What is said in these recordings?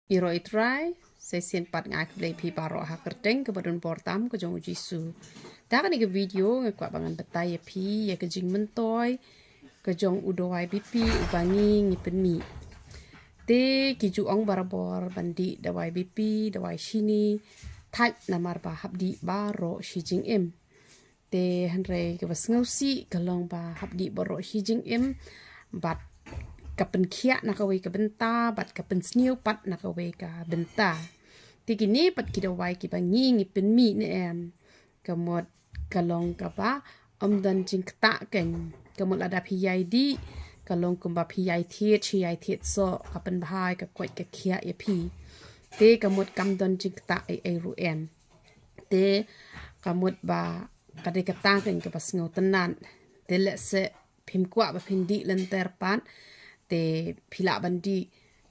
Iro itrai, sesien pat ngak play pi paro ha kerteng ke badun portam ke jong jisu. Dakan ni ke video ngak bangan betai ya pi ya ke jing mentoy ke jong udowai bipi ubangi ngipen mi. Te kiju ong barabor bandi dawai bipi dawai shini tak namar ba habdi baro shi jing em. Te hanre ke bas ngausi kalong ba habdi baro shi jing em bat kapen kia nak away ka benta bat kapen sniu pat nak away ka benta tiki ni pat kita wai ki bangi ngipin mi ne em kamot kalong ka ba dan jing kta ken kamot ada piyai di kalong kumba piyai thiet so kapen bahai ka kwat ka kia ya pi te kamot kam dan jing kta ai ru em te kamot ba kade kata ken ka pas ngau tenan te le se pim kwa ba pindi lenter pat te pila bandi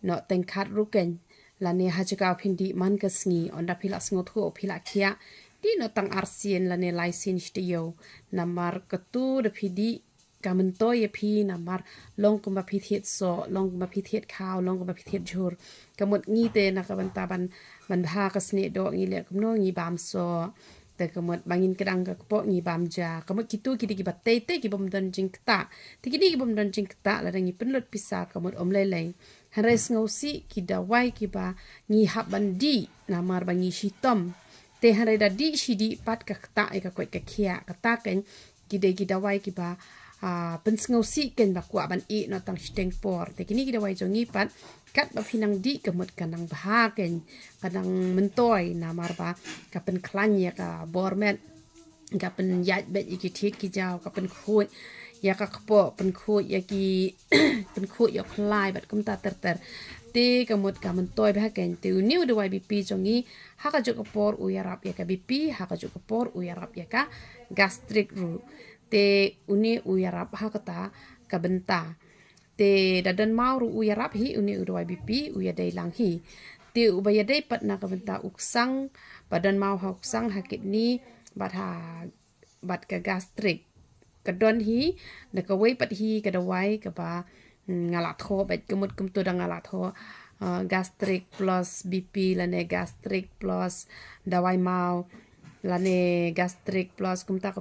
no tengkat ruken lane hajaka pindi man kasngi onda pila sngot ho pila kia di no tang arsien lane license yo namar ketu de pidi kamento ye pi namar long kumba pithet so long kumba pithet khao long kumba pithet jur kamot ngi te na kabantaban man bha kasne do ngi le kumno ngi bam so te kamot bangin kedang ka po ngi bam ja kamot kitu kidi ki batte te ki bom don jing kta te kidi ki bom don jing kta la ngi penlut pisa kamot om lele hares ngosi ki dawai ki ba ngi hab bandi namar bangi shitom te hare da di shidi pat ka kta e ka kwet ka khia kata ken ki dawai ki ba pens ngosi ken ba kwa ban e no tang steng por te kini ki dawai jongi pat kat ba pinang di kamot kanang bahaken kanang mentoy namar ba kapen klanya ka bormet kapen yat bet iki thik ki jaw kapen khut ya ka kpo pen khut ya ki pen khut ya khlai bat kum ta ter te kamot ka mentoy ba ken te uniu de wai bipi jongi ha ka jok por u yarap ya ka bipi ha ka jok por u yarap ya ka gastric ru te uni u yarap ha kata ka benta te dadan mau ru uya rap hi uni udoi bipi uya dai lang hi te ubaya dai pat na ka benta uksang badan mau ha uksang ha kidney bat ka gastric ka don hi na ka wei pat hi ka dawai ka ba ngala tho bet kumut kum tu da ngala tho gastric plus bp lane gastric plus dawai mau lane gastric plus kumta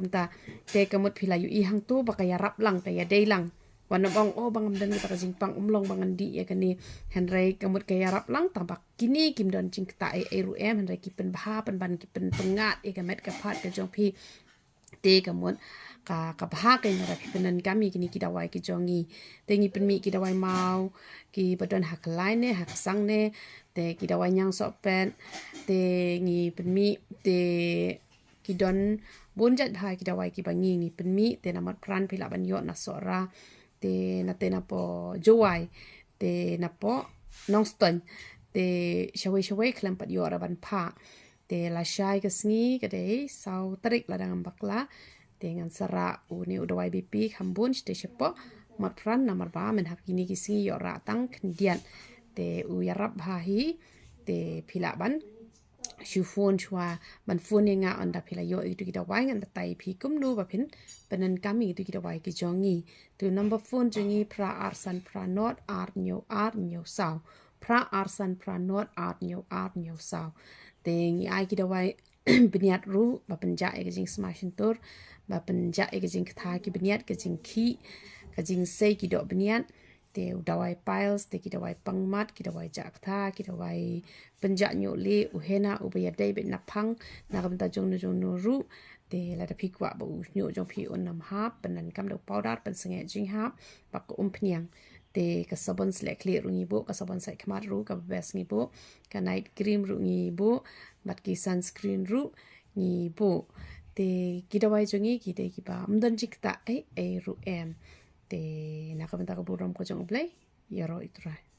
te kamut phila yu i hang tu ba ka ya rap lang ka ya dai lang wana bang bang amdan kita kajing pang umlong bangan di ya kani henry kamut kaya rap lang tambak kini kim don jing kta ai ru em henry kipen baha pen ban kipen pengat e kamet ka phat ka jong phi te kamut ka baha ka na kipenan kami kini kita wai ki jongi te ngi pen mi kita wai mau ki badon hak lain ne hak sang ne te kita wai nyang so pen te ngi pen mi te kidon bonjat hai kita wai ki bangi ngi pen mi te namat pran pila ban yo na sora te na po jowai te na po nongston te shawai klampat yo araban pha te la shai ka sngi ka de sau tarik la dang bakla te ngan sara uni udawai bipi khambun te shepo matran namar ba men hakini ki sngi yo ra tang khndian te u yarap ha hi te phila ban shufon chwa ban phone nga anda phila yo itu kita wai ngan tai phi kumnu ba phin penan kami itu kita wai ki jongi tu number phone jongi pra arsan pra not art nyo sao pra arsan pra not art nyo sao te ngi ai kita wai beniat ru ba penja e jing smashin tur ba penja e jing kha ki beniat ke jing khi ka jing sei ki do beniat te udawai piles te kita wai pangmat kita wai jak tha kita wai penja nyole uhena ubaya dai bet naphang na kam ta jong no ru te la da phikwa ba u nyo jong phi on nam ha panan kam do powder pan singe jing ha pak pniang te ka sabon slek le ru ngi bo ka sabon sai khmat ru ka bes ngi bo ka night cream ru ngi bo bat ki sunscreen ru ngi bo te kita wai jongi ki te ki ba amdan jikta ai ru em te nakabenta ko buram ko jong play yaro itrai